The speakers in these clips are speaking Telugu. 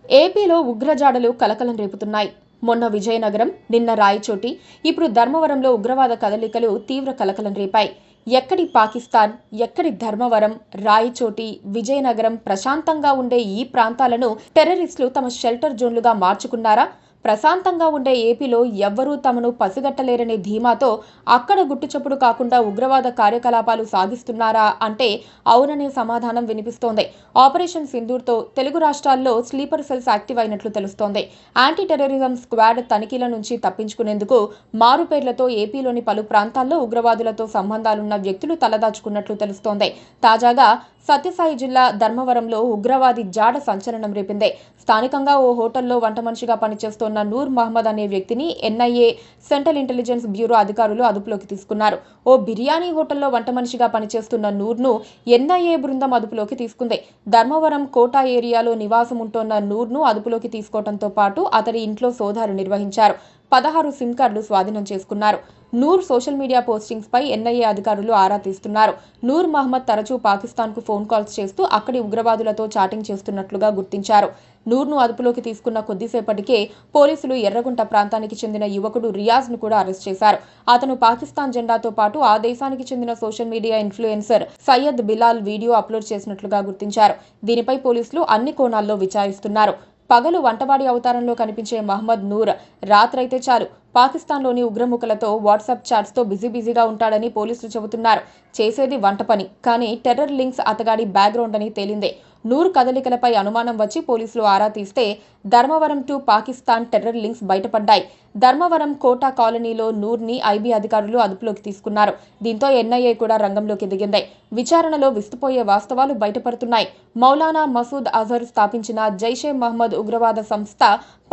ఏపీలో ఉగ్రజాడలు కలకలం రేపుతున్నాయి. మొన్న విజయనగరం, నిన్న రాయచోటి, ఇప్పుడు ధర్మవరంలో ఉగ్రవాద కదలికలు తీవ్ర కలకలం రేపాయి. ఎక్కడి పాకిస్తాన్, ఎక్కడి ధర్మవరం, రాయచోటి, విజయనగరం ప్రశాంతంగా ఉండే ఈ ప్రాంతాలను టెర్రరిస్టులు తమ షెల్టర్ జోన్లుగా మార్చుకున్నారా? ప్రశాంతంగా ఉండే ఏపీలో ఎవ్వరూ తమను పసిగట్టలేరనే ధీమాతో అక్కడ గుట్టుచప్పుడు కాకుండా ఉగ్రవాద కార్యకలాపాలు సాగిస్తున్నారా అంటే అవుననే సమాధానం వినిపిస్తోంది. ఆపరేషన్ సింధూర్తో తెలుగు రాష్ట్రాల్లో స్లీపర్ సెల్స్ యాక్టివ్ అయినట్లు తెలుస్తోంది. యాంటీ టెర్రరిజం స్క్వాడ్ తనిఖీల నుంచి తప్పించుకునేందుకు మారుపేర్లతో ఏపీలోని పలు ప్రాంతాల్లో ఉగ్రవాదులతో సంబంధాలున్న వ్యక్తులు తలదాచుకున్నట్లు తెలుస్తోంది. తాజాగా సత్యసాయి జిల్లా ధర్మవరంలో ఉగ్రవాది జాడ సంచలనం రేపింది. స్థానికంగా ఓ హోటల్లో వంట మనిషిగా పనిచేస్తోన్న నూర్ మహమ్మద్ అనే వ్యక్తిని ఎన్ఐఏ, సెంట్రల్ ఇంటెలిజెన్స్ బ్యూరో అధికారులు అదుపులోకి తీసుకున్నారు. ఓ బిర్యానీ హోటల్లో వంట మనిషిగా పనిచేస్తున్న నూర్ను ఎన్ఐఏ బృందం అదుపులోకి తీసుకుంది. ధర్మవరం కోటా ఏరియాలో నివాసం ఉంటోన్న నూర్ను అదుపులోకి తీసుకోవడంతో పాటు అతడి ఇంట్లో సోదాలు నిర్వహించారు. 16 సిమ్ కార్డులు స్వాధీనం చేసుకున్నారు. నూర్ సోషల్ మీడియా పోస్టింగ్స్ పై ఎన్ఐఏ అధికారులు ఆరా తీస్తున్నారు. నూర్ మహమ్మద్ తరచూ పాకిస్తాన్కు ఫోన్ కాల్స్ చేస్తూ అక్కడి ఉగ్రవాదులతో చాటింగ్ చేస్తున్నట్లుగా గుర్తించారు. నూర్ను అదుపులోకి తీసుకున్న కొద్దిసేపటికే పోలీసులు ఎర్రగుంట ప్రాంతానికి చెందిన యువకుడు రియాజ్ను కూడా అరెస్ట్ చేశారు. అతను పాకిస్తాన్ జెండాతో పాటు ఆ దేశానికి చెందిన social media influencer Syed Bilal video upload చేసినట్లుగా గుర్తించారు. దీనిపై పోలీసులు అన్ని కోణాల్లో విచారిస్తున్నారు. పగలు వంటవాడి అవతారంలో కనిపించే మహమ్మద్ నూర్ రాత్రైతే చాలు పాకిస్తాన్లోని ఉగ్రముఖలతో వాట్సాప్ చాట్స్తో బిజీగా ఉంటాడని పోలీసులు చెబుతున్నారు. చేసేది వంట పని, కానీ టెర్రర్ లింక్స్ అతగాడి బ్యాక్గ్రౌండ్ అని తేలిందే. నూర్ కదలికలపై అనుమానం వచ్చి పోలీసులు ఆరా తీస్తే Dharmavaram to Pakistan terror links బయటపడ్డాయి. ధర్మవరం కోటా కాలనీలో నూర్ని ఐబీ అధికారులు అదుపులోకి తీసుకున్నారు. దీంతో ఎన్ఐఏ కూడా రంగంలోకి దిగింది. విచారణలో విస్తుపోయే వాస్తవాలు బయటపడుతున్నాయి. మౌలానా మసూద్ అజర్ స్థాపించిన జైషే మహ్మద్ ఉగ్రవాద సంస్థ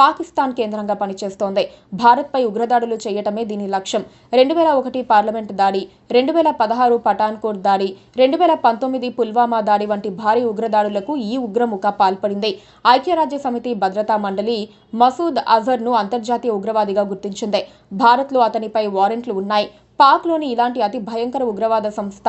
పాకిస్తాన్ కేంద్రంగా పనిచేస్తోంది. భారత్పై ఉగ్రదాడులు చేయటమే దీని లక్ష్యం. 2001 పార్లమెంట్ దాడి, 2016 పఠాన్కోట్ దాడి, 2019 పుల్వామా దాడి వంటి భారీ ఉగ్రదాడులకు ఈ ఉగ్రముఖ పాల్పడింది. ఐక్యరాజ్య సమితి భద్రతా మండలి మసూద్ అజర్ను అంతర్జాతీయ ఉగ్రవాదిగా గుర్తించింది. భారత్లో అతనిపై వారెంట్లు ఉన్నాయి. పాక్లోని ఇలాంటి అతి భయంకర ఉగ్రవాద సంస్థ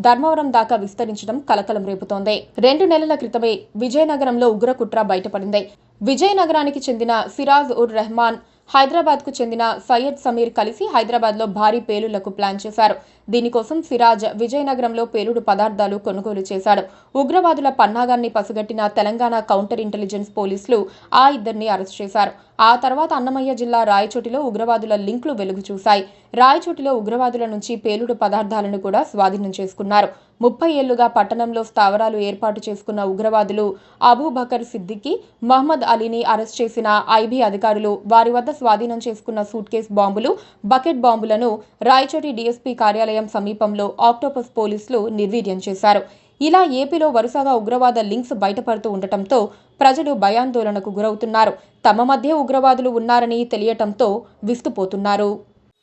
ధర్మవరం దాకా విస్తరించడం కలకలం రేపుతోంది. 2 నెలల క్రితమే విజయనగరంలో ఉగ్రకుట్ర బయటపడింది. విజయనగరానికి చెందిన సిరాజ్ ఉర్ రెహమాన్, హైదరాబాద్కు చెందిన సయ్యద్ సమీర్ కలిసి హైదరాబాద్లో భారీ పేలుళ్లకు ప్లాన్ చేశారు. దీనికోసం సిరాజ్ విజయనగరంలో పేలుడు పదార్థాలు కొనుగోలు చేశాడు. ఉగ్రవాదుల పన్నాగాన్ని పసిగట్టిన తెలంగాణ కౌంటర్ ఇంటెలిజెన్స్ పోలీసులు ఆ ఇద్దరిని అరెస్ట్ చేశారు. ఆ తర్వాత అన్నమయ్య జిల్లా రాయచోటిలో ఉగ్రవాదుల లింకులు వెలుగు చూశాయి. రాయచోటిలో ఉగ్రవాదుల నుంచి పేలుడు పదార్థాలను కూడా స్వాధీనం చేసుకున్నారు. 30 ఏళ్లుగా పట్టణంలో స్థావరాలు ఏర్పాటు చేసుకున్న ఉగ్రవాదులు అబూబకర్ సిద్దికి, మహ్మద్ అలీని అరెస్ట్ చేసిన ఐబీ అధికారులు వారి వద్ద స్వాధీనం చేసుకున్న సూట్ కేస్ బాంబులు, బకెట్ బాంబులను రాయచోటి డీఎస్పీ కార్యాలయం సమీపంలో ఆక్టోపస్ పోలీసులు నిర్వీర్యం చేశారు. ఇలా ఏపీలో వరుసగా ఉగ్రవాద లింక్స్ బయటపడుతూ ఉండటంతో ప్రజలు భయాందోళనకు గురవుతున్నారు. తమ మధ్య ఉగ్రవాదులు ఉన్నారని తెలియటంతో విస్తుపోతున్నారు.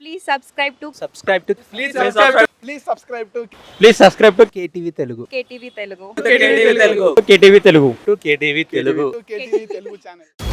Please subscribe to KTV Telugu. KTV Telugu. KTV Telugu. KTV Telugu channel.